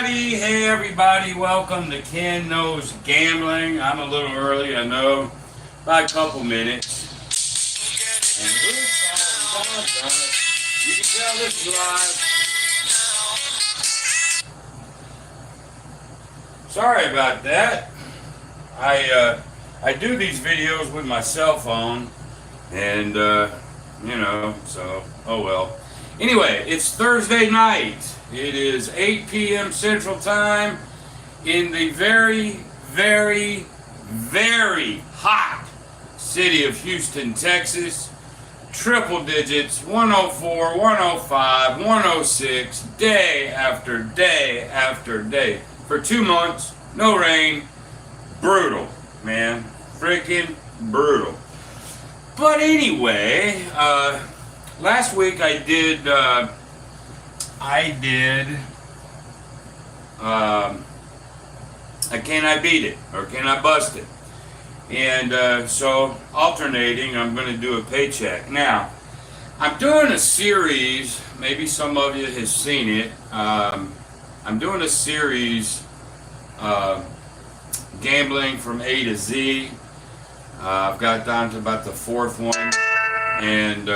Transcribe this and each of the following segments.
Hey everybody, welcome to Ken Knows Gambling. I'm a little early, I know, by a couple minutes. And you can tell this is live. Sorry about that. I do these videos with my cell phone, and so oh well. Anyway, it's Thursday night. It is 8 p.m. Central Time in the very, very, very hot city of Houston, Texas. Triple digits, 104, 105, 106, day after day after day. For 2 months, no rain. Brutal, man. Freaking brutal. But anyway, last week I did Can I Beat It? Or Can I Bust It? And so alternating, I'm going to do a paycheck. Now, I'm doing a series, maybe some of you have seen it. I'm doing a series, Gambling from A to Z. I've got down to about the fourth one. And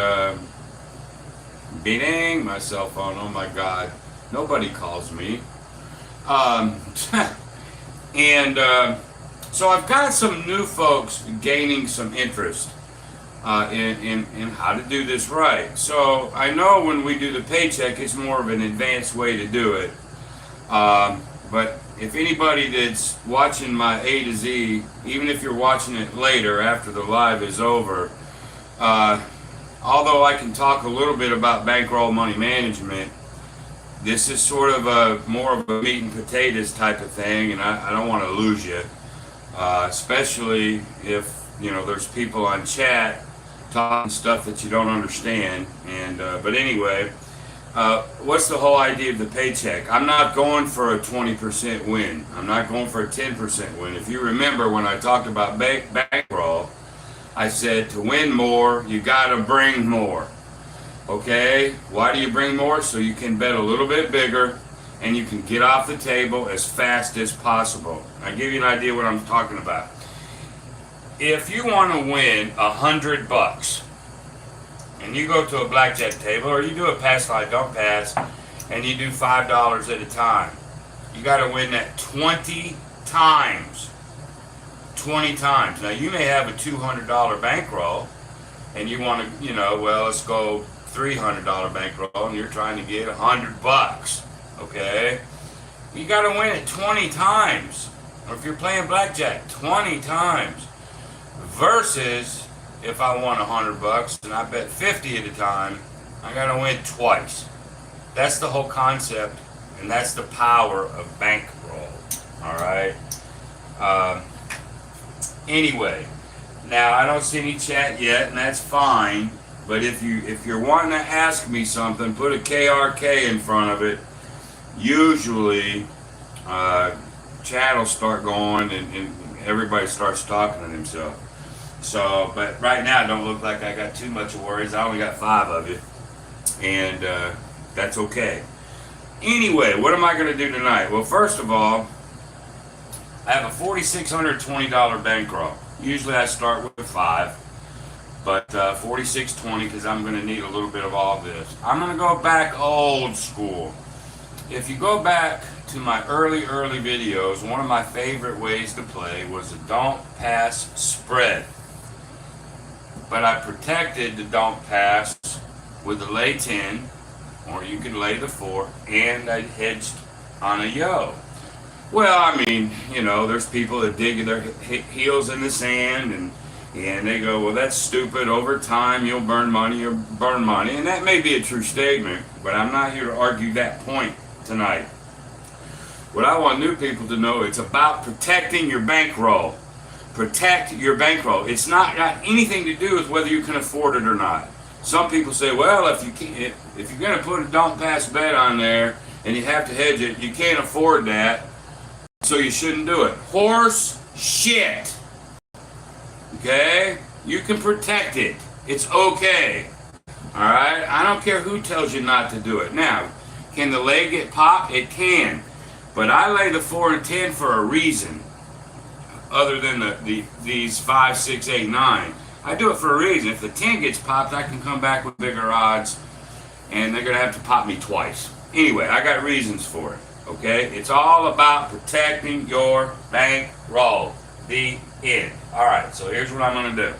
beating my cell phone, oh my God, nobody calls me. So I've got some new folks gaining some interest in how to do this right. So I know when we do the paycheck, it's more of an advanced way to do it. But if anybody that's watching my A to Z, even if you're watching it later after the live is over, although I can talk a little bit about bankroll money management, this is sort of more of a meat and potatoes type of thing, and I don't want to lose you, especially if there's people on chat talking stuff that you don't understand. And but anyway, what's the whole idea of the paycheck? I'm not going for a 20% win. I'm not going for a 10% win. If you remember when I talked about bankroll, I said to win more, you gotta bring more. Okay? Why do you bring more? So you can bet a little bit bigger and you can get off the table as fast as possible. I'll give you an idea what I'm talking about. If you want to win $100 and you go to a blackjack table or you do a pass like don't pass and you do $5 at a time, you gotta win that 20 times. 20 times. Now you may have a $200 bankroll and you want to, let's go $300 bankroll and you're trying to get $100. Okay? You got to win it 20 times. Or if you're playing blackjack, 20 times. Versus if I won $100 and I bet 50 at a time, I got to win twice. That's the whole concept, and that's the power of bankroll. All right? Anyway, now I don't see any chat yet, and that's fine. But if you're wanting to ask me something, put a KRK in front of it. Usually, chat will start going, and everybody starts talking to themselves. So, but right now, it don't look like I got too much worries. I only got 5 of you, and that's okay. Anyway, what am I going to do tonight? Well, first of all, I have a $4,620 bankroll. Usually I start with 5, but $4,620 because I'm going to need a little bit of all this. I'm going to go back old school. If you go back to my early videos, one of my favorite ways to play was a don't pass spread. But I protected the don't pass with the lay 10, or you can lay the 4, and I hedged on a yo. Well, I mean, there's people that dig their heels in the sand and they go, well, that's stupid. Over time, you'll burn money. And that may be a true statement, but I'm not here to argue that point tonight. What I want new people to know, it's about protecting your bankroll. Protect your bankroll. It's not got anything to do with whether you can afford it or not. Some people say, well, if you're going to put a don't pass bet on there and you have to hedge it, you can't afford that. So you shouldn't do it. Horse shit. Okay? You can protect it. It's okay. Alright? I don't care who tells you not to do it. Now, can the leg get popped? It can. But I lay the 4 and 10 for a reason, other than these 5, 6, 8, 9. I do it for a reason. If the 10 gets popped, I can come back with bigger odds, and they're going to have to pop me twice. Anyway, I got reasons for it, okay? It's all about protecting your bankroll. The end. All right, so here's what I'm going to do.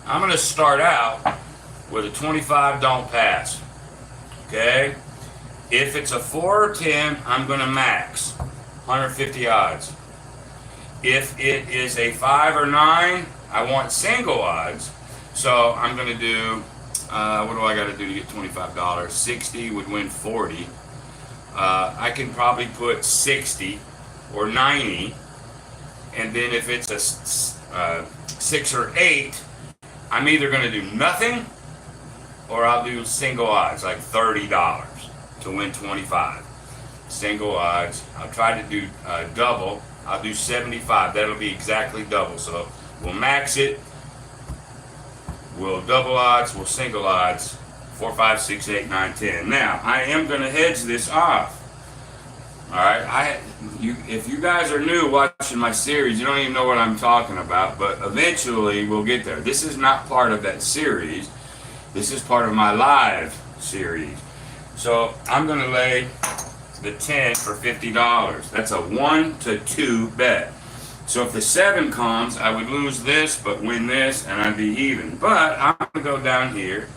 I'm going to start out with a 25 don't pass, okay? If it's a 4 or 10, I'm going to max 150 odds. If it is a 5 or 9, I want single odds. So I'm going to do, what do I got to do to get $25? 60 would win 40. I can probably put 60 or 90. And then if it's a 6 or 8, I'm either going to do nothing or I'll do single odds, like $30 to win 25. Single odds. I'll try to do double. I'll do 75. That'll be exactly double. So we'll max it. We'll double odds. We'll single odds. 4, 5, 6, 8, 9, 10. Now, I am going to hedge this off. All right. If you guys are new watching my series, you don't even know what I'm talking about. But eventually, we'll get there. This is not part of that series. This is part of my live series. So I'm going to lay the 10 for $50. That's a 1 to 2 bet. So if the 7 comes, I would lose this but win this and I'd be even. But I'm going to go down here.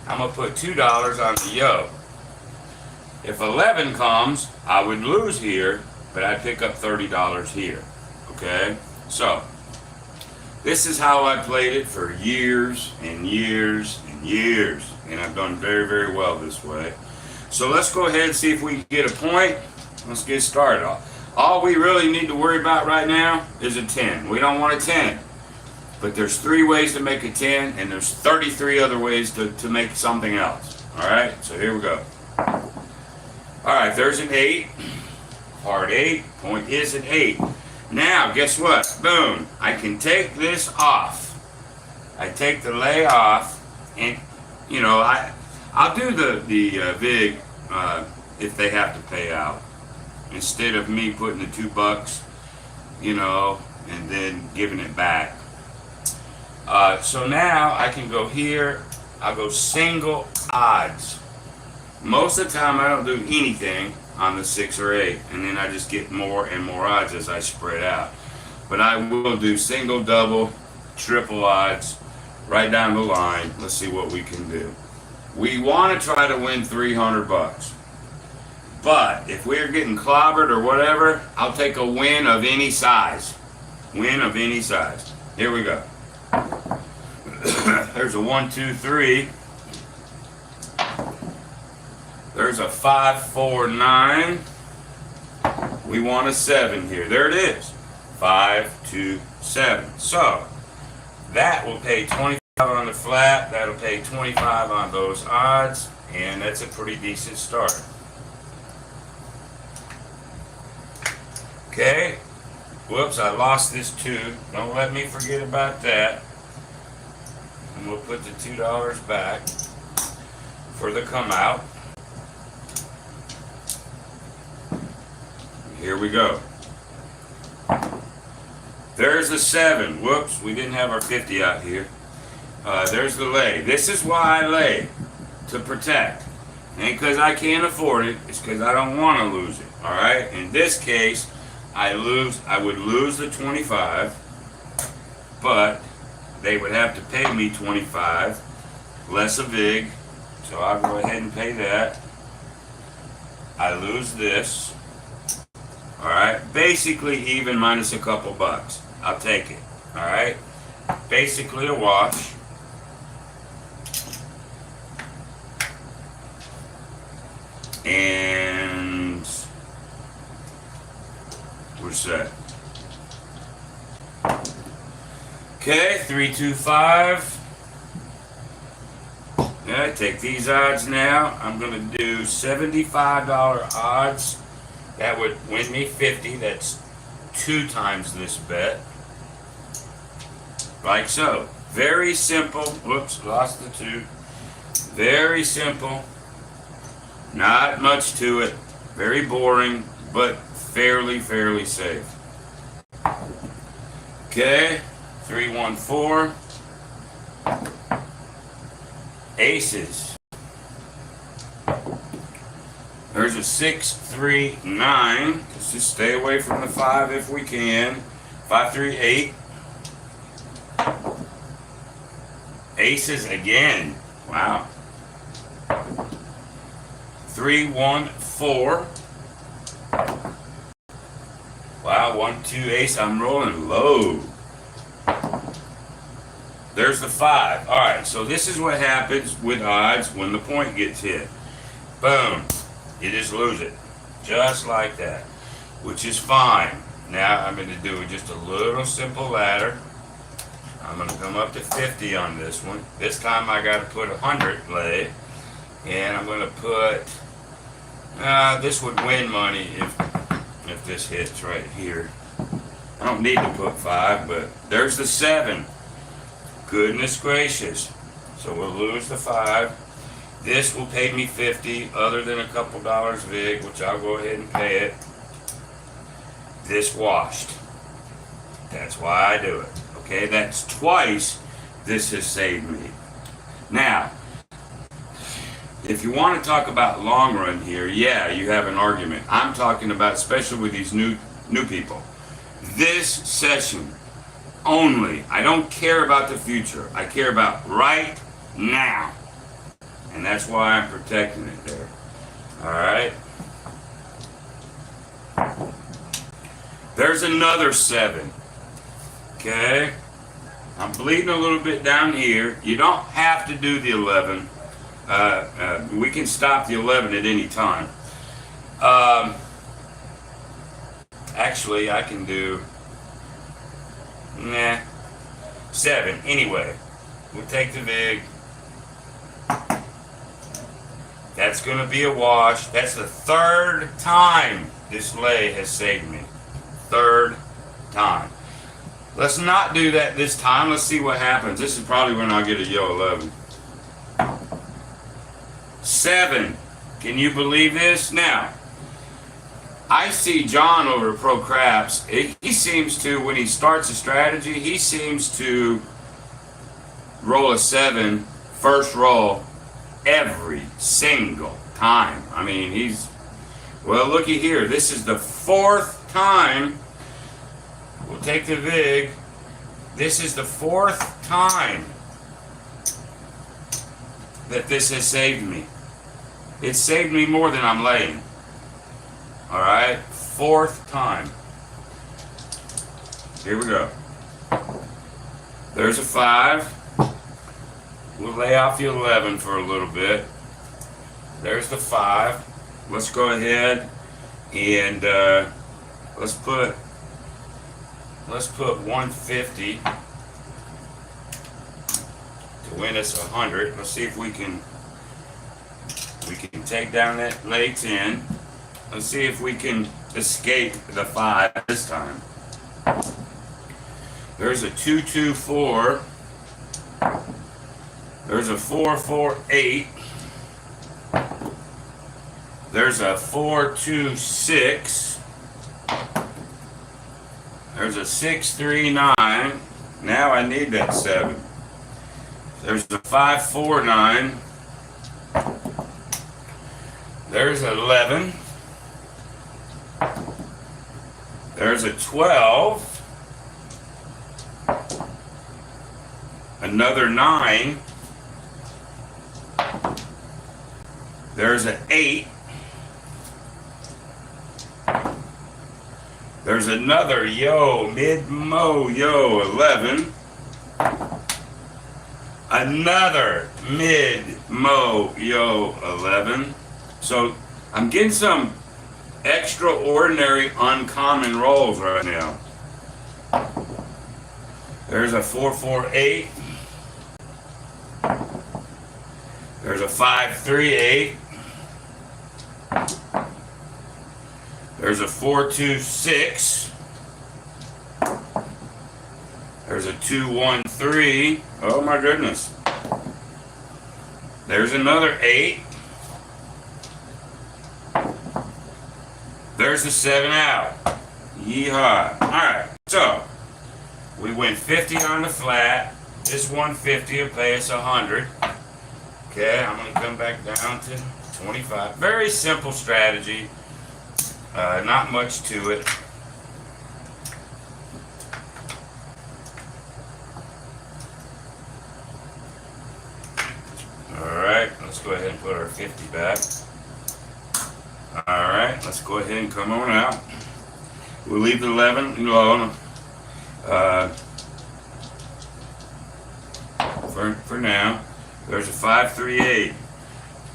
I'm going to put $2 on the yo. If 11 comes, I would lose here, but I'd pick up $30 here. Okay? So this is how I played it for years and years and years. And I've done very, very well this way. So let's go ahead and see if we can get a point. Let's get started. All we really need to worry about right now is a 10. We don't want a 10. But there's 3 ways to make a 10, and there's 33 other ways to make something else. All right, so here we go. All right, there's an 8. Hard 8. Point is an 8. Now, guess what? Boom. I can take this off. I take the lay off, and, you know, I'll do the VIG if they have to pay out. Instead of me putting the $2, you know, and then giving it back. So now I can go here. I'll go single odds. Most of the time I don't do anything on the 6 or 8, and then I just get more and more odds as I spread out. But I will do single, double, triple odds right down the line. Let's see what we can do. We want to try to win $300. But if we're getting clobbered or whatever, I'll take a win of any size. Win of any size. Here we go. There's a 1, 2, 3. There's a 5, 4, 9. We want a 7 here. There it is. 5, 2, 7. So that will pay 25 on the flat. That'll pay 25 on those odds. And that's a pretty decent start. Okay. Whoops, I lost this 2. Don't let me forget about that. And we'll put the $2 back for the come out. Here we go. There's the 7. Whoops, we didn't have our 50 out here. There's the lay. This is why I lay, to protect. Ain't because I can't afford it. It's because I don't want to lose it. All right. In this case, I would lose the 25, but they would have to pay me 25 less a VIG. So I'll go ahead and pay that. I lose this. All right. Basically even minus a couple bucks. I'll take it. All right. Basically a wash. And we're set. Okay, 3, 2, 5. Yeah, take these odds now. I'm gonna do $75 odds. That would win me 50. That's 2 times this bet. Like so. Very simple. Whoops, lost the 2. Very simple. Not much to it. Very boring, but fairly safe. Okay, 314. Aces. There's a 639. Let's just stay away from the 5 if we can. 538. Aces again. Wow. 314. Wow, 1 2 ace. I'm rolling low. There's the 5. All right, so this is what happens with odds when the point gets hit. Boom. You just lose it. Just like that. Which is fine. Now I'm going to do just a little simple ladder. I'm going to come up to 50 on this one. This time I got to put 100 lay. And I'm going to put... this would win money if this hits right here. I don't need to put 5, but there's the 7. Goodness gracious. So we'll lose the 5. This will pay me 50, other than a couple dollars vig, which I'll go ahead and pay it. This washed. That's why I do it. Okay, that's twice this has saved me. Now, if you want to talk about long run here, yeah, you have an argument. I'm talking about, especially with these new people. This session only. I don't care about the future. I care about right now. And that's why I'm protecting it there. Alright? There's another 7. Okay? I'm bleeding a little bit down here. You don't have to do the 11. We can stop the 11 at any time. Actually, I can do... 7. Anyway, we'll take the vig. That's going to be a wash. That's the 3rd time this lay has saved me. 3rd time. Let's not do that this time. Let's see what happens. This is probably when I'll get a yo 11. 7. Can you believe this? Now, I see John over at Pro Craps. He seems to, when he starts a strategy, he seems to roll a 7 first roll every single time. I mean, well, looky here. This is the 4th time. We'll take the vig. This is the 4th time that this has saved me. It saved me more than I'm laying. Alright, 4th time. Here we go. There's a 5. We'll lay off the 11 for a little bit. There's the 5. Let's go ahead and let's put 150 to win us 100. Let's see if we can take down that lay 10. Let's see if we can escape the 5 this time. There's a 224. There's a 448. There's a 426. There's a 639. Now I need that 7. There's a 549. There's 11. There's a 12. Another 9. There's an 8. There's another mid-mo 11. Another mid-mo 11. So I'm getting some extraordinary uncommon rolls right now. There's a 448. There's a 538. There's a 426. There's a 213. Oh my goodness. There's another 8. There's the 7 out. Yeehaw. Alright, so we win 50 on the flat. This 150 will pay us 100. Okay, I'm going to come back down to 25. Very simple strategy. Not much to it. Alright, let's go ahead and put our 50 back. Alright, let's go ahead and come on out. We'll leave the 11 alone for now. There's a 538.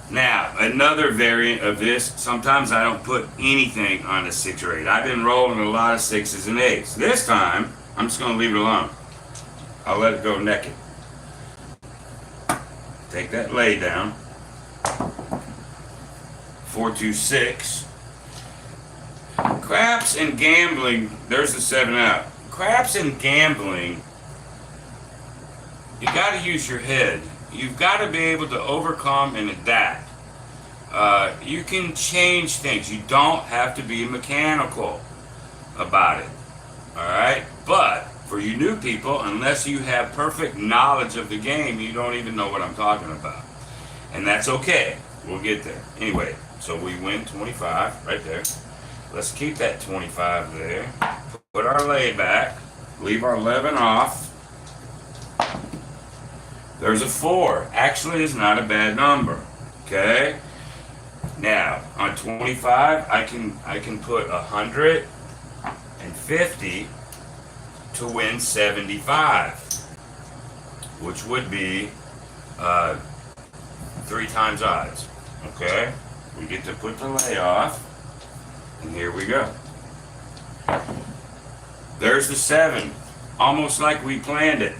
Now, another variant of this, sometimes I don't put anything on a 6 or 8. I've been rolling a lot of 6s and 8s. This time, I'm just going to leave it alone. I'll let it go naked. Take that lay down. 426. Craps and gambling, there's the 7 out. Craps and gambling, you got to use your head. You've got to be able to overcome and adapt. You can change things. You don't have to be mechanical about it. Alright? But for you new people, unless you have perfect knowledge of the game, you don't even know what I'm talking about. And that's okay. We'll get there. Anyway, so we win 25 right there. Let's keep that 25 there. Put our lay back. Leave our 11 off. There's a 4. Actually, it's not a bad number. Okay? Now, on 25, I can put 150 to win 75, which would be 3 times odds. Okay? We get to put the lay off, and here we go. There's the 7, almost like we planned it.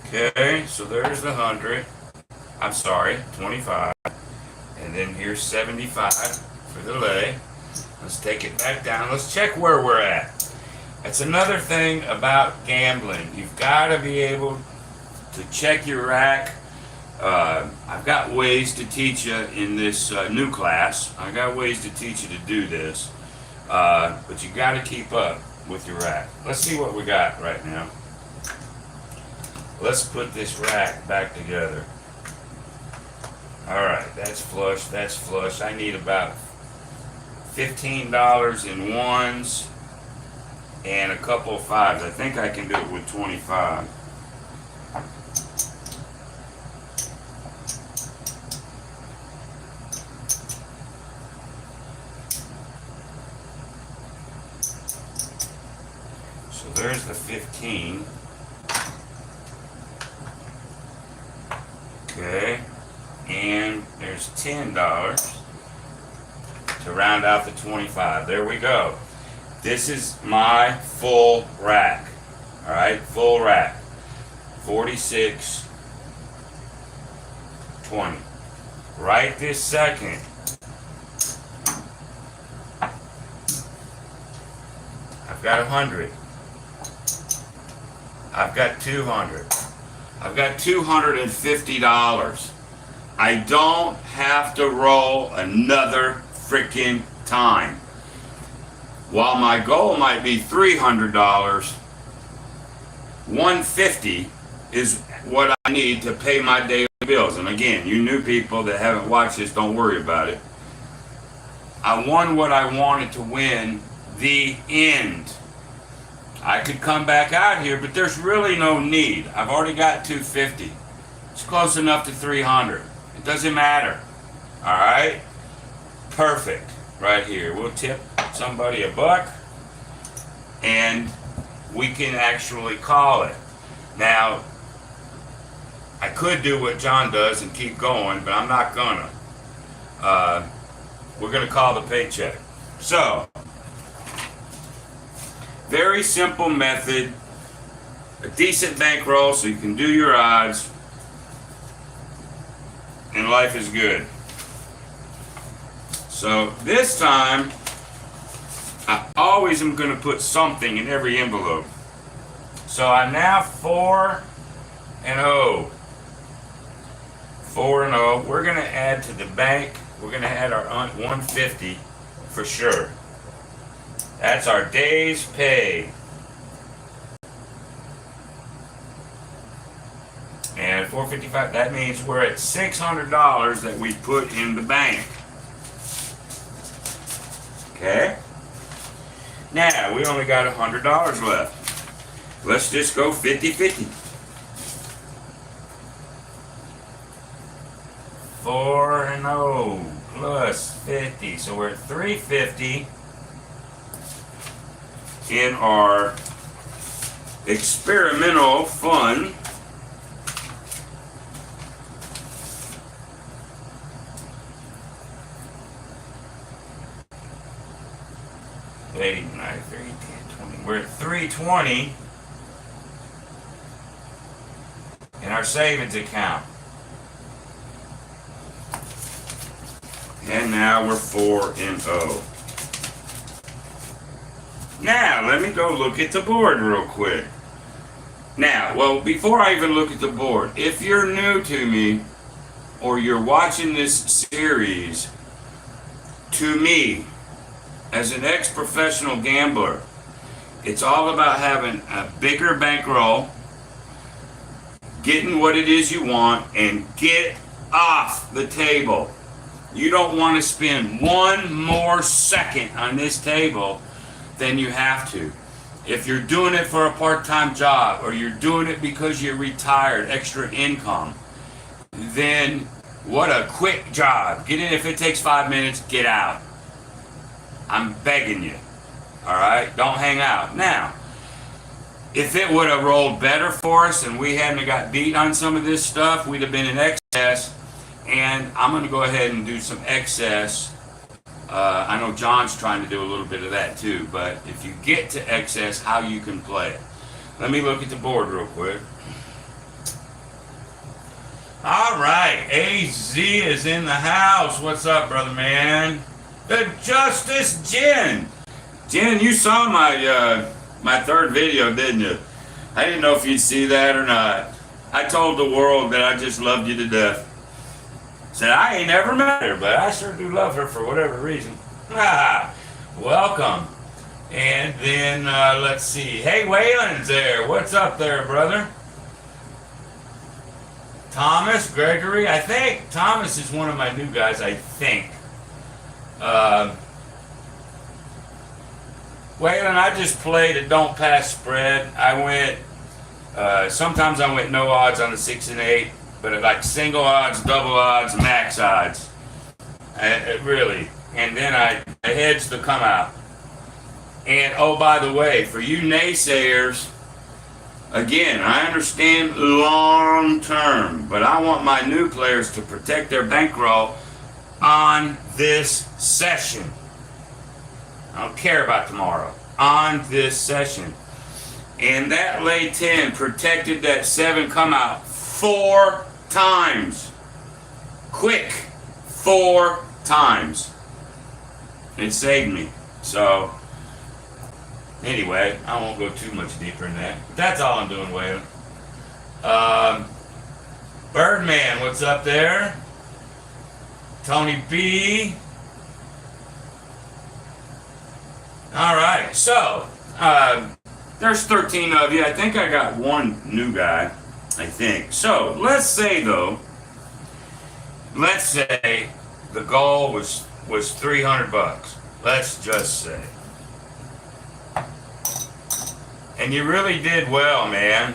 Okay, so there's the 100. I'm sorry, 25. And then here's 75 for the lay. Let's take it back down. Let's check where we're at. That's another thing about gambling. You've got to be able to check your rack. I've got ways to teach you in this new class. I got ways to teach you to do this. But you got to keep up with your rack. Let's see what we got right now. Let's put this rack back together. Alright, that's flush, that's flush. I need about $15 in 1s and a couple of 5s. I think I can do it with 25. So there's the 15. Okay, and there's $10 to round out the 25. There we go. This is my full rack. All right, full rack. 46.20. Right this second, I've got 100. I've got 200. I've got $250. I don't have to roll another freaking time. While my goal might be $300, $150 is what I need to pay my daily bills. And again, you new people that haven't watched this, don't worry about it. I won what I wanted to win, the end. I could come back out here, but there's really no need. I've already got 250. It's close enough to 300. It doesn't matter. All right? Perfect. Right here. We'll tip somebody $1, and we can actually call it. Now, I could do what John does and keep going, but I'm not gonna. We're gonna call the paycheck. So, very simple method, a decent bankroll so you can do your odds, and life is good. So this time, I always am going to put something in every envelope. So I'm now 4-0. 4-0. We're going to add to the bank. We're going to add our 150 for sure. That's our day's pay. And $455, that means we're at $600 that we put in the bank. Okay? Now, we only got $100 left. Let's just go 50-50. 4-0 plus 50. So we're at $350 in our experimental fund. We're at $320 in our savings account. And now we're 4-0. Now, let me go look at the board real quick. Now, well, before I even look at the board, if you're new to me or you're watching this series, to me, as an ex-professional gambler, it's all about having a bigger bankroll, getting what it is you want, and get off the table. You don't want to spend one more second on this table than you have to. If you're doing it for a part-time job or you're doing it because you're retired, extra income, then what a quick job. Get in. If it takes 5 minutes, get out. I'm begging you. All right? Don't hang out. Now, if it would have rolled better for us and we hadn't got beat on some of this stuff, we'd have been in excess. And I'm going to go ahead and do some excess. I know John's trying to do a little bit of that too, but if you get to excess, how you can play it. Let me look at the board real quick. All right, AZ is in the house. What's up, brother man? The Justice Jen. Jen, you saw my third video, didn't you? I didn't know if you'd see that or not. I told the world that I just loved you to death. Said I ain't never met her, but I sure do love her for whatever reason. Welcome. And then let's see. Hey, Waylon's there. What's up there, brother? Thomas, Gregory. I think Thomas is one of my new guys. I think. Waylon, I just played a don't pass spread. I went. Sometimes I went no odds on the 6 and 8. But like single odds, double odds, max odds. Really. And then I hedged the come out. And oh, by the way, for you naysayers, again, I understand long term, but I want my new players to protect their bankroll on this session. I don't care about tomorrow. On this session. And that lay 10 protected that 7 come out 4 times. Quick. 4 times. It saved me. So, anyway, I won't go too much deeper in that. But that's all I'm doing, Waylon. Birdman, what's up there? Tony B. All right, so, there's 13 of you. I think I got one new guy. I think. So, let's say though, let's say the goal was $300. Let's just say. And you really did well, man.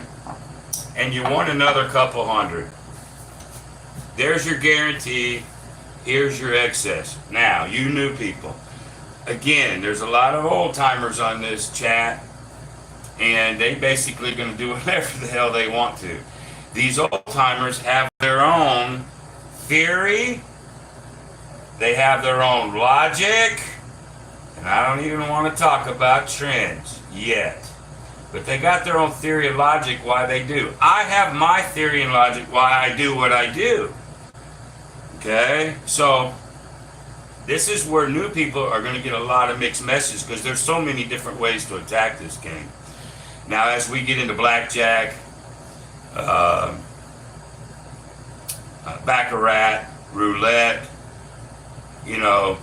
And you won another couple hundred. There's your guarantee. Here's your excess. Now, you new people. Again, there's a lot of old timers on this chat. And they basically going to do whatever the hell they want to. These old timers have their own theory. They have their own logic. And I don't even want to talk about trends yet. But they got their own theory and logic why they do. I have my theory and logic why I do what I do. Okay? So, this is where new people are going to get a lot of mixed messages because there's so many different ways to attack this game. Now, as we get into blackjack, baccarat, roulette, you know,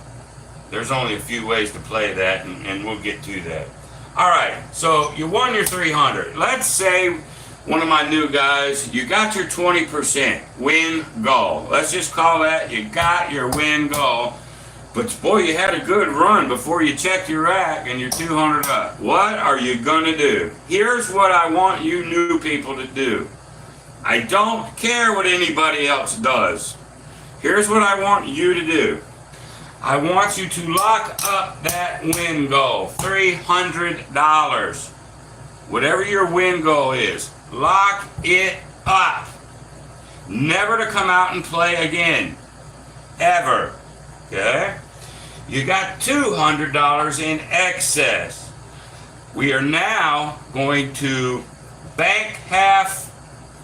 there's only a few ways to play that, and we'll get to that. All right, so you won your 300. Let's say one of my new guys, you got your 20% win goal. Let's just call that you got your win goal. But boy, you had a good run before you checked your rack and you're 200 up. What are you gonna do? Here's what I want you new people to do. I don't care what anybody else does. Here's what I want you to do. I want you to lock up that win goal, $300. Whatever your win goal is, lock it up. Never to come out and play again, ever. Okay? You got $200 in excess. We are now going to bank half,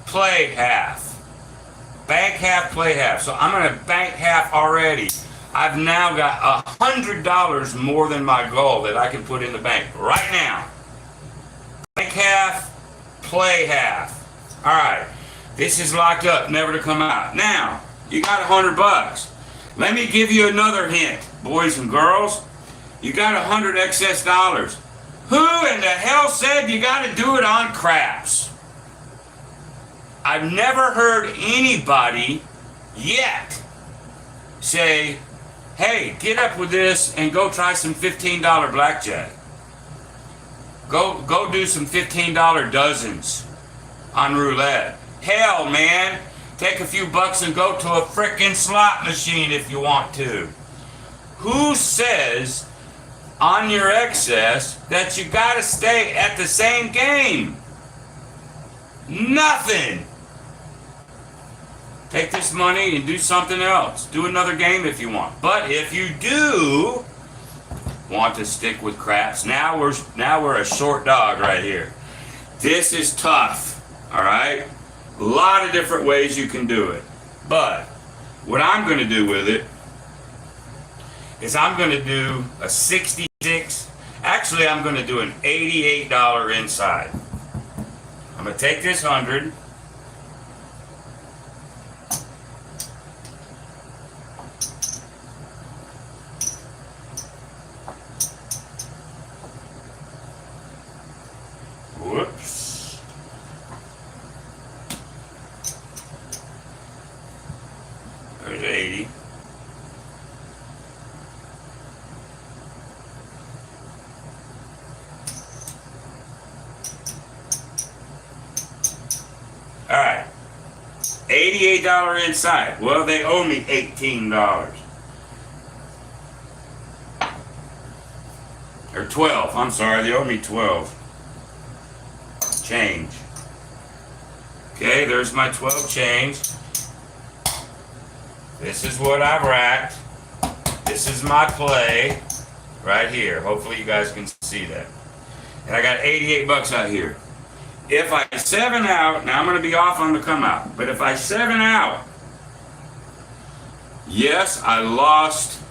play half. Bank half, play half. So I'm going to bank half already. I've now got $100 more than my goal that I can put in the bank right now. Bank half, play half. All right. This is locked up, never to come out. Now, you got $100. Let me give you another hint, boys and girls. You got 100 excess dollars. Who in the hell said you got to do it on craps? I've never heard anybody yet say, hey, get up with this and go try some $15 blackjack. Go do some $15 dozens on roulette. Hell, man. Take a few bucks and go to a frickin' slot machine if you want to. Who says on your excess that you gotta stay at the same game? Nothing. Take this money and do something else. Do another game if you want. But if you do want to stick with craps, now we're a short dog right here. This is tough, all right? A lot of different ways you can do it. But what I'm going to do with it is I'm going to do a 66. Actually, I'm going to do an $88 inside. I'm going to take this 100. Whoops. There's 80. All right. $88 inside. Well, they owe me $18. Or 12. I'm sorry, they owe me 12. Change. Okay, there's my 12 change. This is what I've racked. This is my play right here. Hopefully you guys can see that. And I got 88 bucks out here. If I 7 out, now I'm going to be off on the come out, but if I 7 out, yes, I lost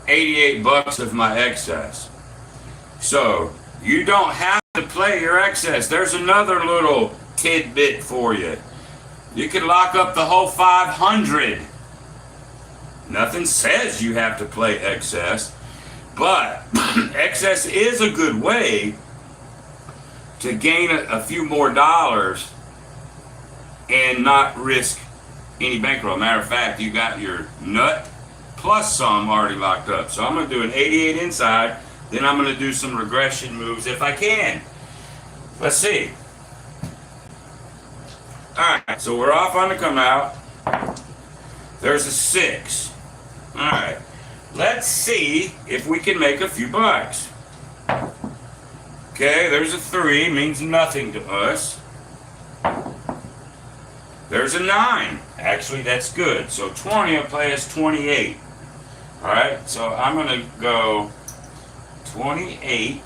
88 bucks of my excess. So you don't have to play your excess. There's another little tidbit for you. You could lock up the whole 500. Nothing says you have to play excess, but excess is a good way to gain a few more dollars and not risk any bankroll. Matter of fact, you got your nut plus some already locked up. So I'm going to do an 88 inside, then I'm going to do some regression moves if I can. Let's see. Alright, so we're off on the come out. There's a 6. Alright, let's see if we can make a few bucks. Okay, there's a 3, means nothing to us. There's a 9. Actually, that's good. So 20 will play us 28. Alright, so I'm going to go 28.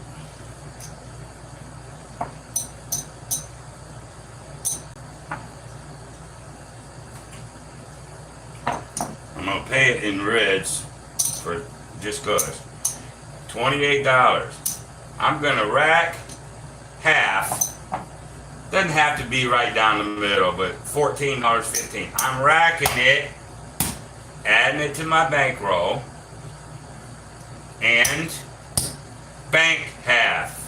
I'm going to pay it in reds for just cause. $28. I'm going to rack half. Doesn't have to be right down the middle, but $14.15. I'm racking it, adding it to my bankroll. and bank half.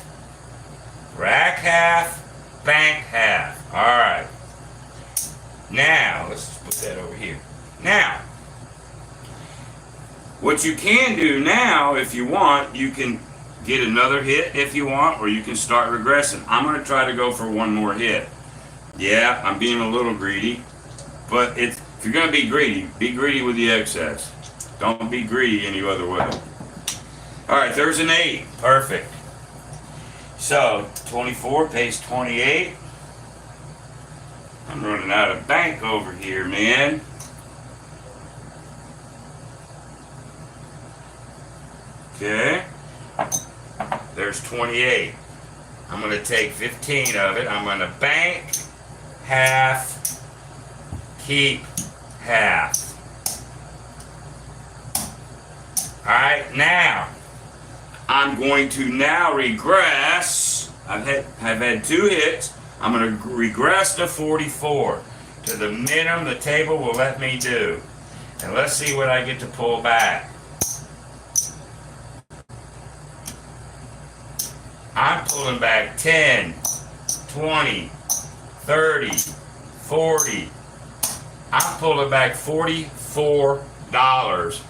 Rack half, bank half. Alright. Now, let's just put that over here. Now, what you can do now, if you want, you can get another hit if you want, or you can start regressing. I'm going to try to go for one more hit. Yeah, I'm being a little greedy, but if you're going to be greedy with the excess. Don't be greedy any other way. Alright, there's an 8. Perfect. So, 24 pays 28. I'm running out of bank over here, man. Okay. There's 28. I'm going to take 15 of it. I'm going to bank half, keep half. Alright, now I'm going to now regress. I've had 2 hits. I'm going to regress to 44 to the minimum the table will let me do. And let's see what I get to pull back. I'm pulling back 10, 20, 30, 40. I'm pulling back $44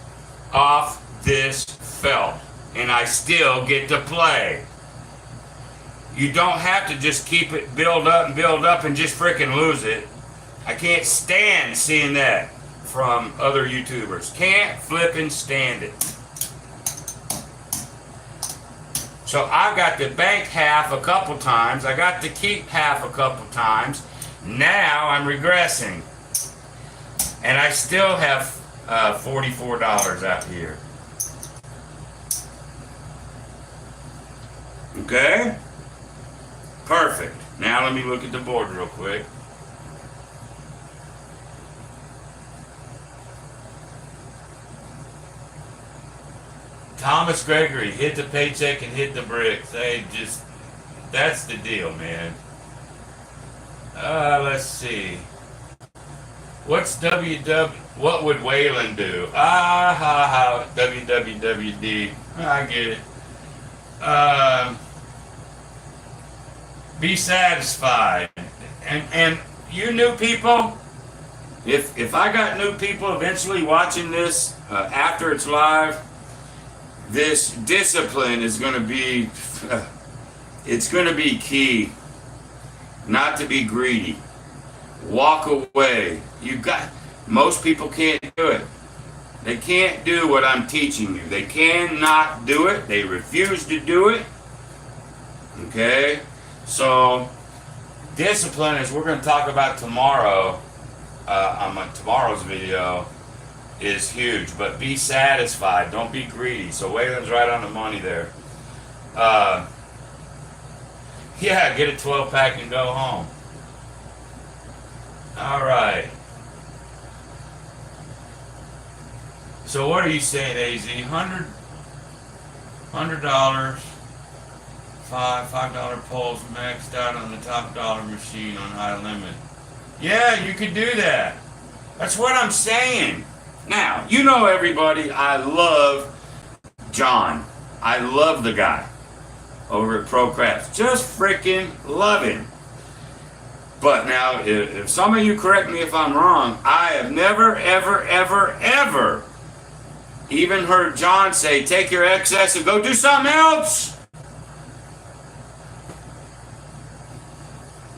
off this felt. And I still get to play. You don't have to just keep it build up and just freaking lose it. I can't stand seeing that from other YouTubers. Can't flipping stand it. So I've got to bank half a couple times. I got to keep half a couple times. Now I'm regressing. And I still have $44 out here. Okay? Perfect. Now let me look at the board real quick. Thomas Gregory, hit the paycheck and hit the bricks. That's the deal, man. Let's see. What would Waylon do? WWWD. I get it. Be satisfied. And you new people, if I got new people eventually watching this after it's live, this discipline is going to be, it's going to be key. Not to be greedy. Walk away. Most people can't do it. They can't do what I'm teaching you. They cannot do it. They refuse to do it. Okay? So, discipline, as we're going to talk about tomorrow, on tomorrow's video, is huge. But be satisfied. Don't be greedy. So Waylon's right on the money there. Yeah, get a 12-pack and go home. Alright. So what are you saying, AZ? $100, $5 pulls maxed out on the top dollar machine on high limit. Yeah, you could do that. That's what I'm saying. Now, you know everybody, I love John. I love the guy over at Pro Craps. Just freaking love him. But now, if some of you correct me if I'm wrong, I have never, ever, ever, ever even heard John say, take your excess and go do something else.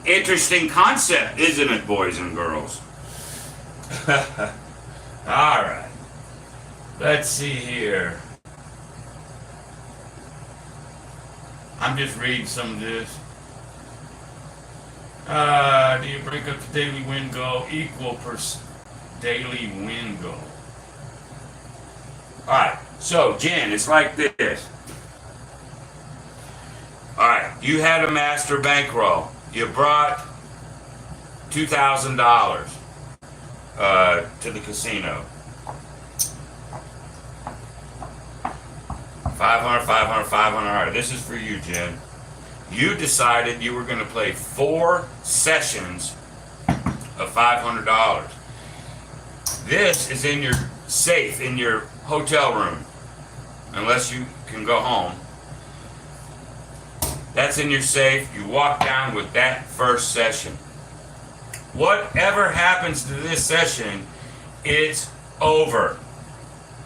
Interesting concept, isn't it, boys and girls? Alright. Let's see here. I'm just reading some of this. Do you break up the daily win goal equal per daily win goal? Alright, so Jen, it's like this. Alright, you had a master bankroll. You brought $2,000 to the casino. 500, 500, 500. Alright, this is for you, Jen. You decided you were going to play 4 sessions of $500. This is in your safe, in your hotel room. Unless you can go home. That's in your safe. You walk down with that first session. Whatever happens to this session, it's over.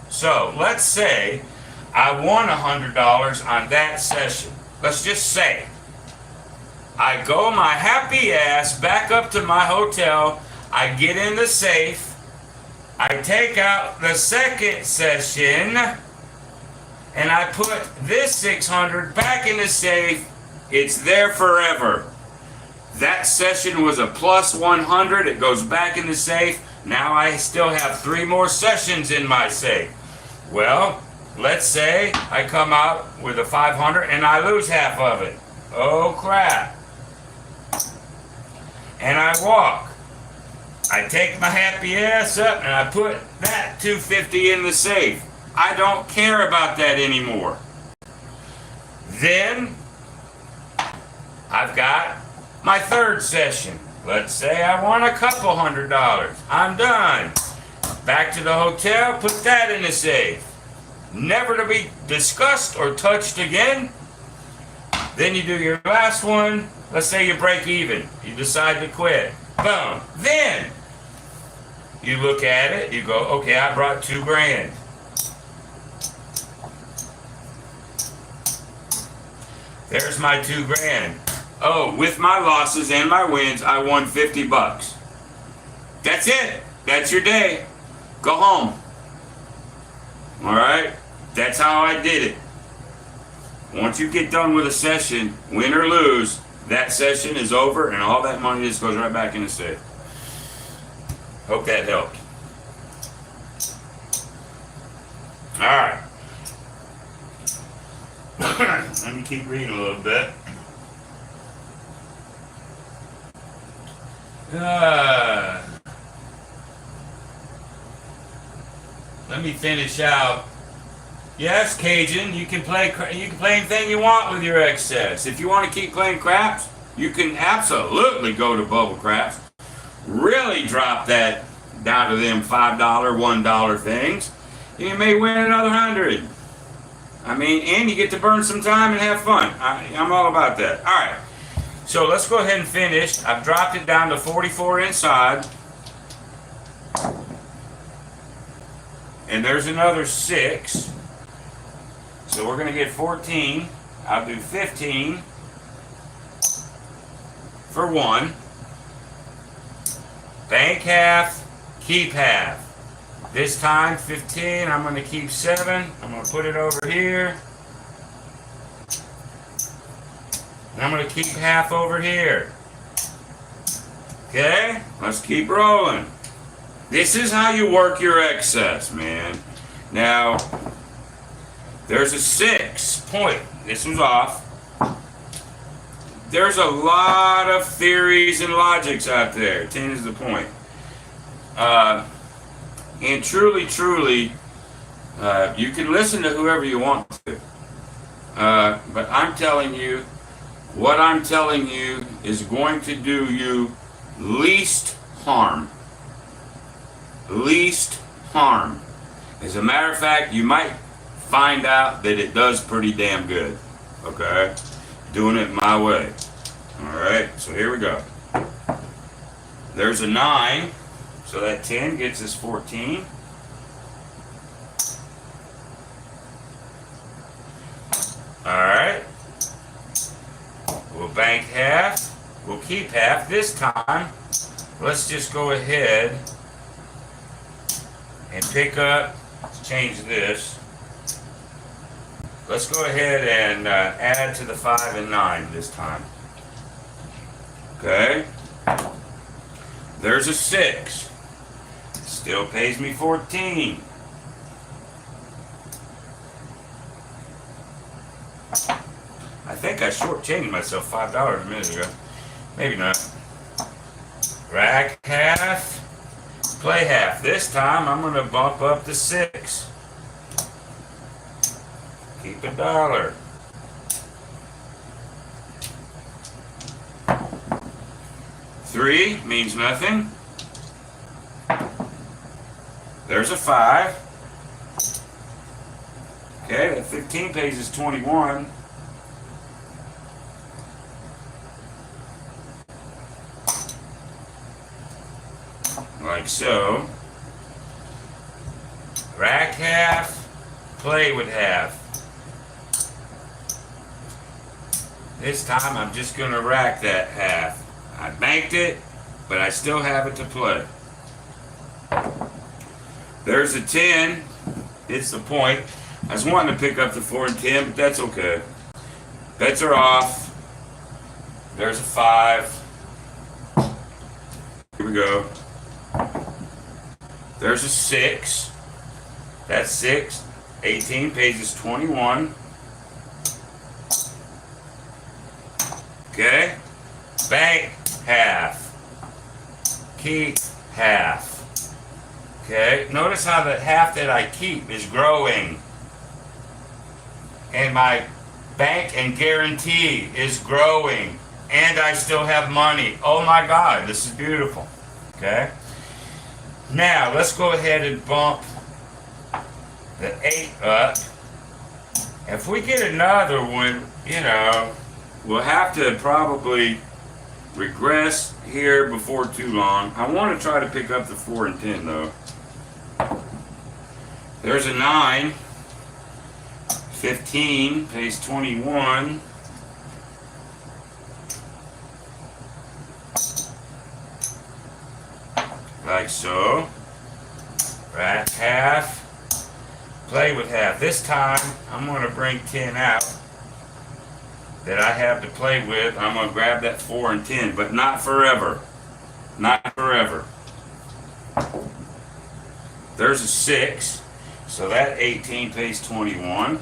So let's say I won $100 on that session. Let's just say I go my happy ass back up to my hotel. I get in the safe. I take out the second session and I put this 600 back in the safe. It's there forever. That session was a plus 100. It goes back in the safe. Now I still have 3 more sessions in my safe. Well, let's say I come out with a 500 and I lose half of it. Oh crap. And I walk. I take my happy ass up and I put that 250 in the safe. I don't care about that anymore. Then I've got my third session. Let's say I won a couple $100. I'm done. Back to the hotel, put that in the safe. Never to be discussed or touched again. Then you do your last one. Let's say you break even. You decide to quit. Boom. Then you look at it, you go, okay, I brought $2,000. There's my $2,000. Oh, with my losses and my wins, I won $50. That's it. That's your day. Go home. All right? That's how I did it. Once you get done with a session, win or lose, that session is over and all that money just goes right back in the safe. Hope that helped. All right. Let me keep reading a little bit. Let me finish out. Yes, Cajun, you can play anything you want with your excess. If you want to keep playing craps, you can absolutely go to Bubble Craps. Really drop that down to them $5, $1 things. And you may win another 100. I mean, and you get to burn some time and have fun. I'm all about that. All right. So let's go ahead and finish. I've dropped it down to 44 inside. And there's another 6. So we're going to get 14. I'll do 15 for 1. Bank half, keep half. This time 15, I'm going to keep 7. I'm going to put it over here. And I'm going to keep half over here. Okay? Let's keep rolling. This is how you work your excess, man. Now, there's a 6 point. This was off. There's a lot of theories and logics out there. 10 is the point. And truly, you can listen to whoever you want to. But I'm telling you, what I'm telling you is going to do you least harm. Least harm. As a matter of fact, you might find out that it does pretty damn good. Okay? Doing it my way. Alright, so here we go. There's a 9, so that 10 gets us 14. Alright. We'll bank half. We'll keep half. This time, let's just go ahead and pick up, let's change this. Let's go ahead and add to the 5 and 9 this time. Okay. There's a 6. Still pays me 14. I think I shortchanged myself $5 a minute ago. Maybe not. Rack half. Play half. This time I'm going to bump up to 6. Keep $1. $3 means nothing. There's a 5. Okay, that 15 pays us 21. Like so. Rack half, play with half. This time I'm just going to rack that half. I banked it, but I still have it to play. There's a 10. It's the point. I was wanting to pick up the 4 and 10, but that's okay. Bets are off. There's a 5. Here we go. There's a 6. That's 6. 18 pays us 21. Okay. Bank half. Keep half. Okay. Notice how the half that I keep is growing. And my bank and guarantee is growing. And I still have money. Oh my God, this is beautiful. Okay. Now, let's go ahead and bump the 8 up. If we get another one, we'll have to probably regress here before too long. I want to try to pick up the 4 and 10 though. There's a 9. 15 pays 21. Like so. Rack half. Play with half. This time I'm going to bring 10 out that I have to play with. I'm going to grab that 4 and 10, but not forever. Not forever. There's a 6. So that 18 pays 21.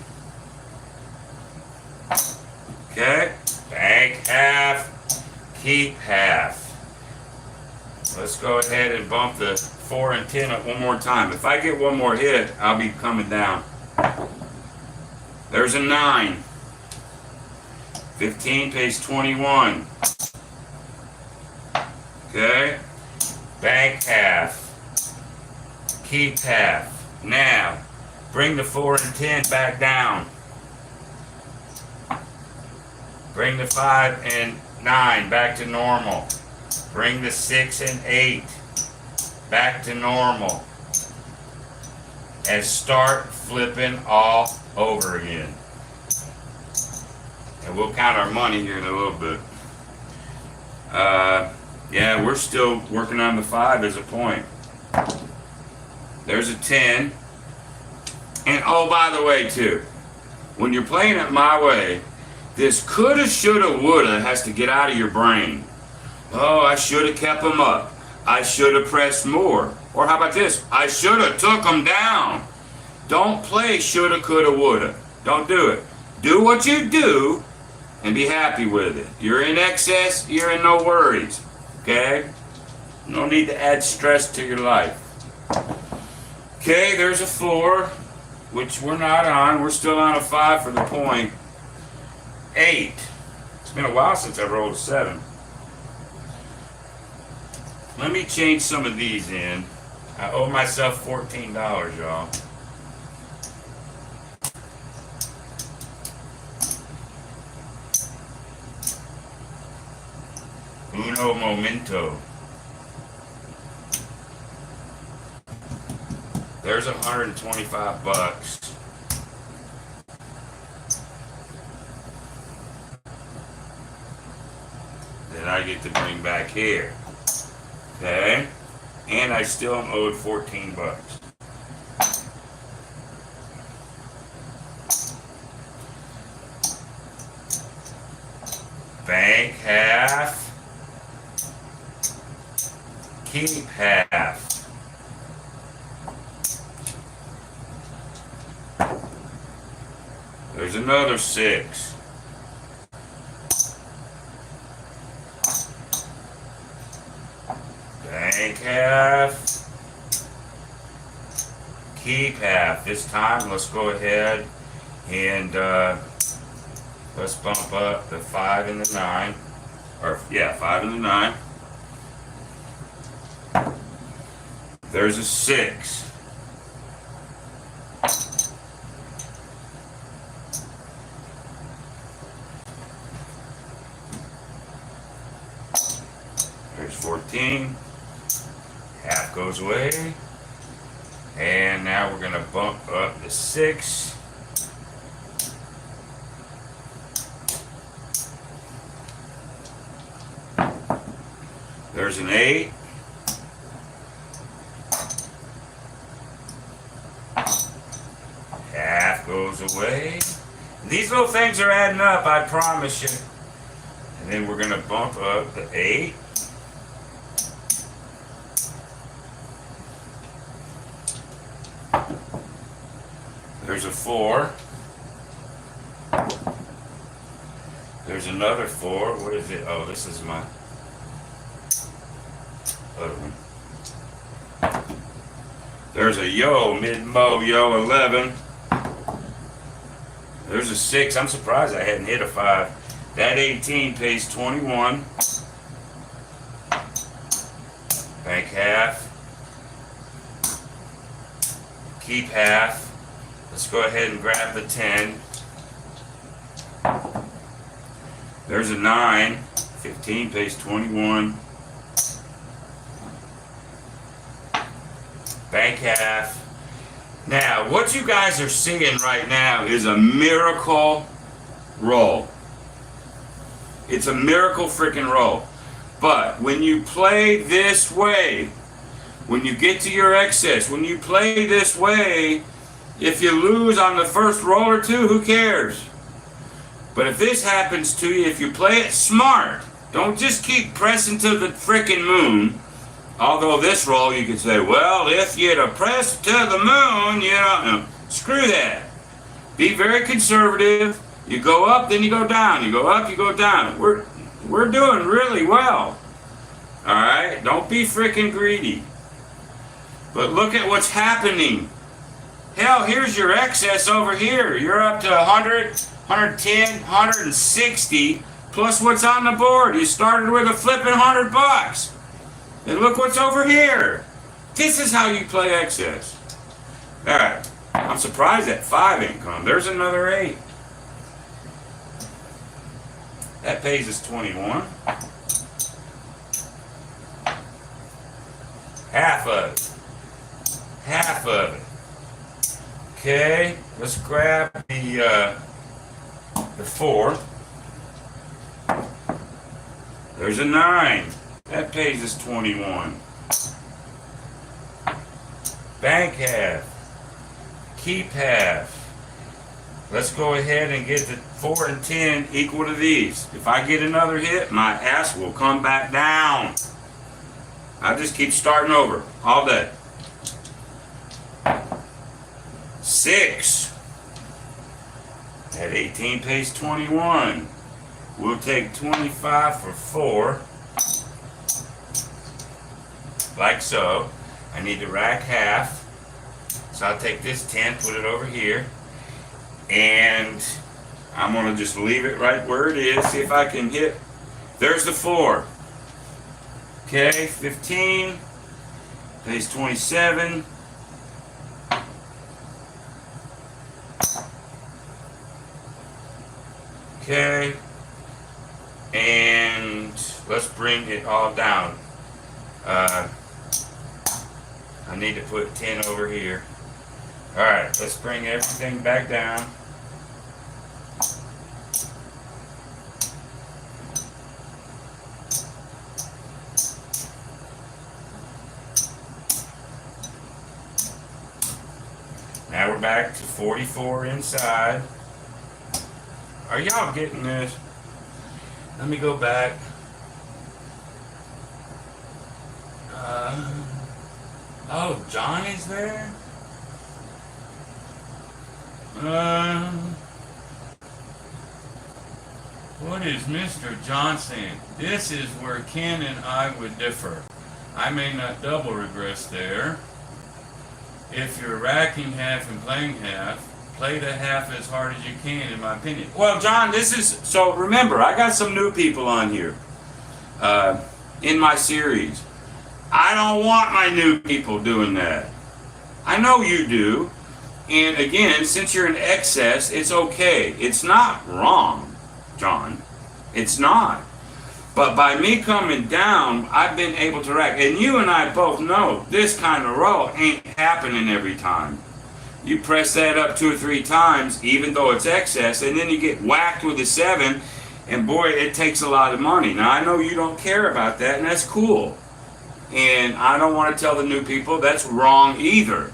Okay. Bank half. Keep half. Let's go ahead and bump the 4 and 10 up one more time. If I get one more hit, I'll be coming down. There's a 9. 15 pays 21. Okay. Bank half. Keep half. Now, bring the 4 and 10 back down. Bring the 5 and 9 back to normal. Bring the 6 and 8 back to normal. And start flipping all over again. And we'll count our money here in a little bit. Yeah, we're still working on the 5 as a point. There's a 10. And oh, by the way, too, when you're playing it my way, this coulda, shoulda, woulda has to get out of your brain. Oh, I should have kept them up. I should have pressed more. Or how about this? I should have took them down. Don't play shoulda, coulda, woulda. Don't do it. Do what you do and be happy with it. You're in excess, you're in no worries. Okay? No need to add stress to your life. Okay, there's a 4, which we're not on. We're still on a 5 for the point. 8. It's been a while since I rolled a 7. Let me change some of these in. I owe myself $14, y'all. Uno momento. There's $125. That I get to bring back here. Okay? And I still am owed $14. Bank half. Keep half. There's another 6. Bank half. Keep half. This time, let's go ahead and let's bump up the 5 and the 9. Or, yeah, 5 and the 9. There's a 6. 14. Half goes away. And now we're going to bump up to 6. There's an 8. Half goes away. These little things are adding up, I promise you. And then we're going to bump up to 8. There's a 4. There's another 4. What is it? Oh, this is my other one. There's a yo, mid-mo, yo, 11. There's a 6. I'm surprised I hadn't hit a 5. That 18 pays 21. Bank half. Keep half. Let's go ahead and grab the 10. There's a 9. 15 pays 21. Bank half. Now, what you guys are seeing right now is a miracle roll. It's a miracle freaking roll. But when you play this way, when you get to your excess, when you play this way, if you lose on the first roll or two, who cares? But if this happens to you, if you play it smart, don't just keep pressing to the freaking moon. Although this roll, you could say, well, if you'd have pressed to the moon, you know, no, screw that. Be very conservative. You go up, then you go down. You go up, you go down. We're doing really well. All right? Don't be freaking greedy. But look at what's happening. Hell, here's your excess over here. You're up to 100, 110, 160, plus what's on the board. You started with a flipping $100. And look what's over here. This is how you play excess. Alright. I'm surprised that 5 ain't come. There's another 8. That pays us 21. Half of it. Half of it. Okay. Let's grab the 4. There's a 9. That pays us 21. Bank half. Keep half. Let's go ahead and get the 4 and 10 equal to these. If I get another hit, my ass will come back down. I just keep starting over all day. 6. That 18 pays 21. We'll take 25 for 4. Like so. I need to rack half. So I'll take this 10, put it over here. And I'm going to just leave it right where it is. See if I can hit. There's the 4. Okay, 15. Pays 27. Okay. And let's bring it all down. I need to put 10 over here. Alright, let's bring everything back down. Now we're back to 44 inside. Are y'all getting this? Let me go back. Oh, Johnny's there? What is Mr. Johnson? This is where Ken and I would differ. I may not double regress there. If you're racking half and playing half, play the half as hard as you can, in my opinion. Well, John, this is, so remember, I got some new people on here in my series. I don't want my new people doing that. I know you do. And again, since you're in excess, it's okay. It's not wrong, John. It's not. But by me coming down, I've been able to rack. And you and I both know this kind of roll ain't happening every time. You press that up 2 or 3 times, even though it's excess, and then you get whacked with a 7, and boy, it takes a lot of money. Now, I know you don't care about that, and that's cool. And I don't want to tell the new people that's wrong either.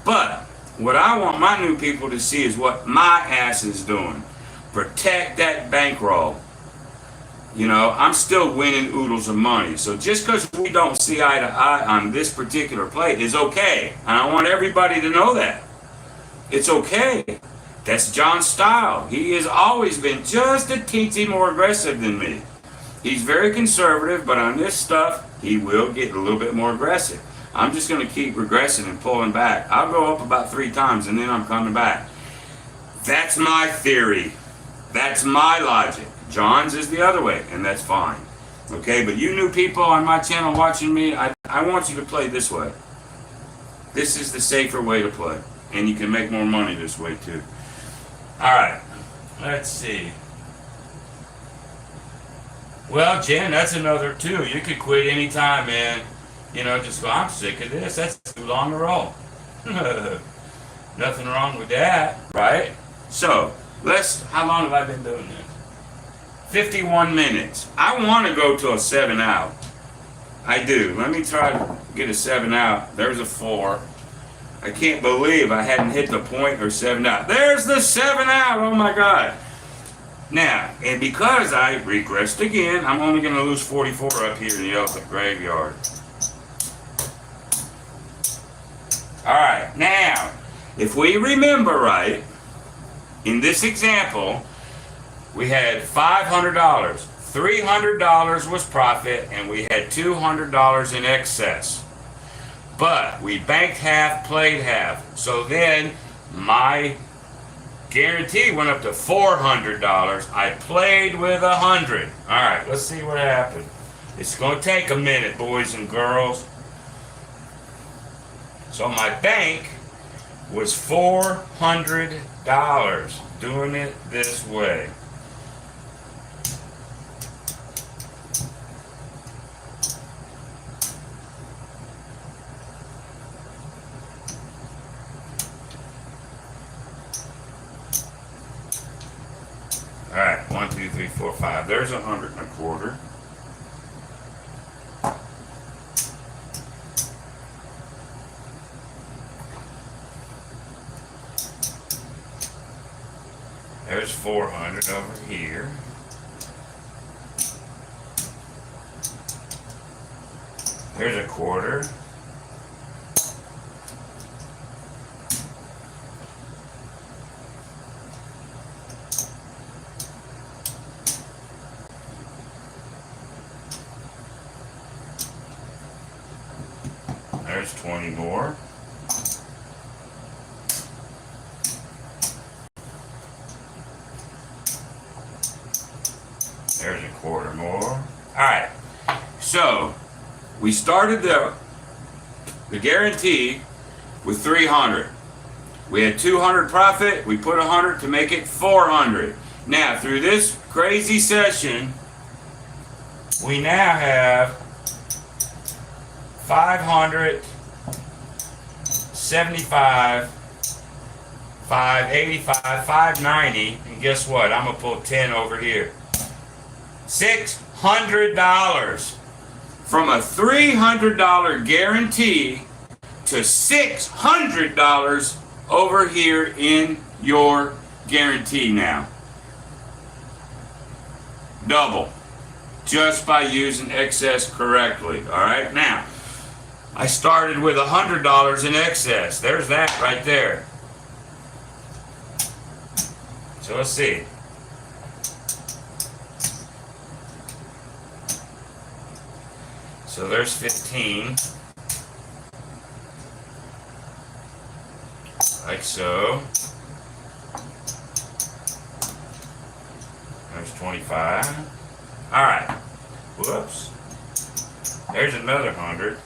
But what I want my new people to see is what my ass is doing. Protect that bankroll. You know, I'm still winning oodles of money. So just because we don't see eye to eye on this particular play is okay. And I want everybody to know that. It's okay. That's John's style. He has always been just a teensy more aggressive than me. He's very conservative, but on this stuff, he will get a little bit more aggressive. I'm just going to keep regressing and pulling back. I'll go up about 3 times and then I'm coming back. That's my theory. That's my logic. John's is the other way, and that's fine. Okay, but you new people on my channel watching me, I want you to play this way. This is the safer way to play, and you can make more money this way too. Alright, let's see. Well, Jen, that's another 2. You could quit anytime, man. You know, just go, I'm sick of this. That's too long to roll. Nothing wrong with that, right? So, how long have I been doing this? 51 minutes. I want to go to a 7 out. I do. Let me try to get a 7 out. There's a 4. I can't believe I hadn't hit the point or 7 out. There's the 7 out. Oh my God. Now, and because I regressed again, I'm only going to lose 44 up here in the elephant graveyard. Alright, now, if we remember right, in this example, we had $500. $300 was profit, and we had $200 in excess. But we banked half, played half. So then my guarantee went up to $400. I played with 100. All right, let's see what happened. It's going to take a minute, boys and girls. So my bank was $400 doing it this way. All right, 1, 2, 3, 4, 5. There's 100.25. There's 400 over here. There's a quarter. There's 20 more. There's a quarter more. Alright, so we started the guarantee with 300. We had 200 profit, we put 100 to make it 400. Now, through this crazy session, we now have 575, 585, 590, and guess what? I'm gonna pull 10 over here. $600 from a $300 guarantee to $600 over here in your guarantee now. Double, just by using excess correctly. All right, now I started with $100 in excess. There's that right there. So let's see. So there's 15, like so. There's 25. All right. Whoops. There's another 100.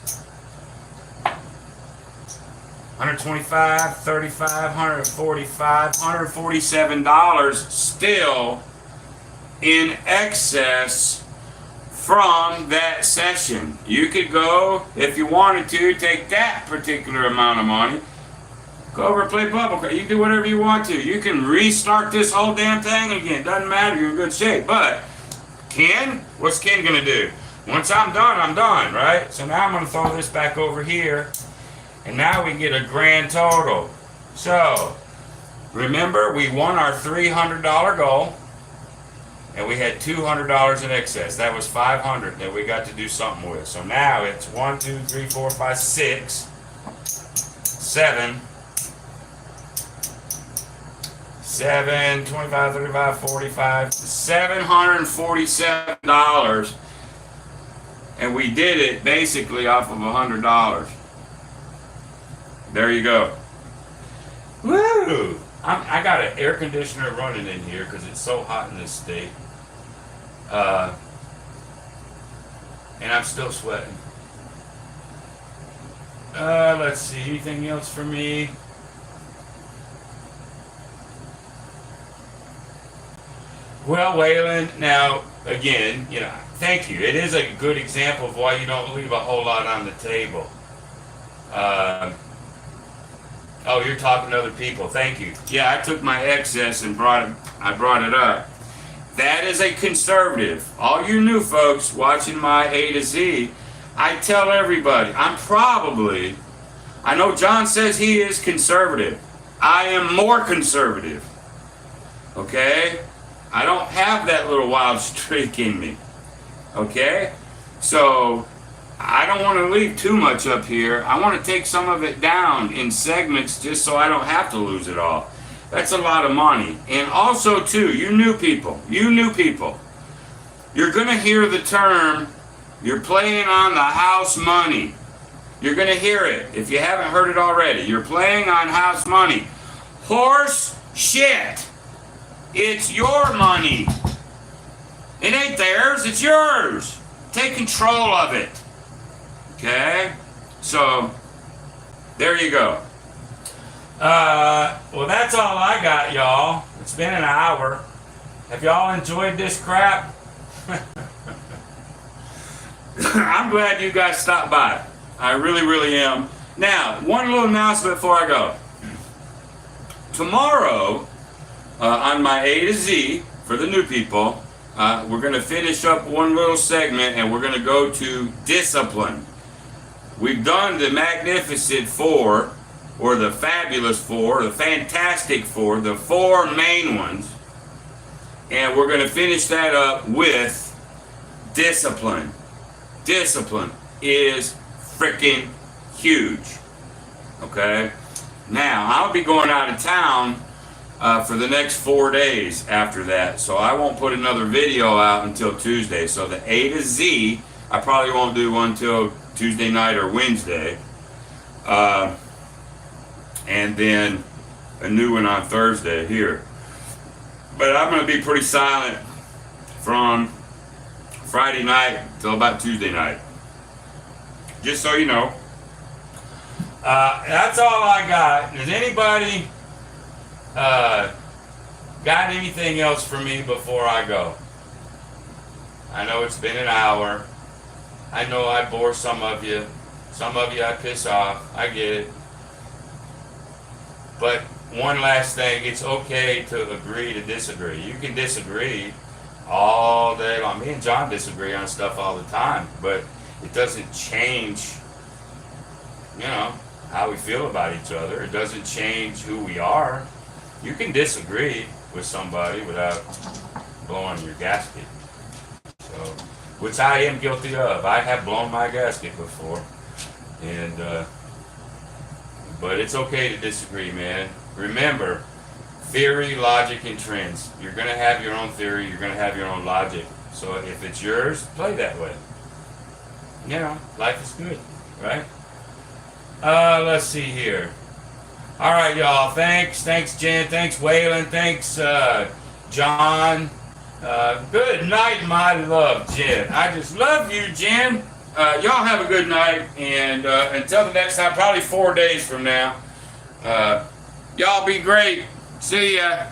125, 35, 145, $147 still in excess from that session. You could go, if you wanted to, take that particular amount of money, go over and play bubble card. You can do whatever you want to. You can restart this whole damn thing again. Doesn't matter. You're in good shape. But Ken, what's Ken gonna do? Once I'm done, right? So now I'm gonna throw this back over here, and now we get a grand total. So remember, we won our $300 goal, and we had $200 in excess. That was $500 that we got to do something with. So now it's 1, 2, 3, 4, 5, 6, 7, 25, 35, 45, $747. And we did it basically off of $100. There you go. Woo! I got an air conditioner running in here because it's so hot in this state. And I'm still sweating. Let's see, anything else for me? Well, Waylon, now, again, you know, thank you. It is a good example of why you don't leave a whole lot on the table. Oh, you're talking to other people. Thank you. Yeah, I took my excess and brought it up. That is a conservative. All you new folks watching my A to Z, I tell everybody, I know John says he is conservative. I am more conservative. Okay? I don't have that little wild streak in me. Okay? So, I don't want to leave too much up here. I want to take some of it down in segments just so I don't have to lose it all. That's a lot of money. And also, too, you new people, you're going to hear the term, you're playing on the house money. You're going to hear it if you haven't heard it already. You're playing on house money. Horse shit. It's your money. It ain't theirs, it's yours. Take control of it. Okay? So, there you go. Well, that's all I got, y'all. It's been an hour. Have y'all enjoyed this crap? I'm glad you guys stopped by. I really, really am. Now, one little announcement before I go. Tomorrow, on my A to Z, for the new people, we're going to finish up one little segment and we're going to go to discipline. We've done the Magnificent Four, or the Fabulous Four, or the Fantastic Four, the four main ones. And we're going to finish that up with discipline. Discipline is freaking huge. Okay? Now, I'll be going out of town for the next 4 days after that. So I won't put another video out until Tuesday. So the A to Z, I probably won't do one until Tuesday night or Wednesday. And then a new one on Thursday here. But I'm going to be pretty silent from Friday night till about Tuesday night. Just so you know. That's all I got. Does anybody got anything else for me before I go? I know it's been an hour. I know I bore some of you. Some of you I piss off. I get it. But one last thing, it's okay to agree to disagree. You can disagree all day long. Me and John disagree on stuff all the time, but it doesn't change, you know, how we feel about each other. It doesn't change who we are. You can disagree with somebody without blowing your gasket. So, which I am guilty of. I have blown my gasket before. And, but it's okay to disagree, man. Remember, theory, logic, and trends. You're going to have your own theory. You're going to have your own logic. So if it's yours, play that way. You know, life is good, right? Let's see here. All right, y'all. Thanks, Jen. Thanks, Waylon. Thanks, John. Good night, my love, Jen. I just love you, Jen. Y'all have a good night, and until the next time, probably 4 days from now, y'all be great. See ya.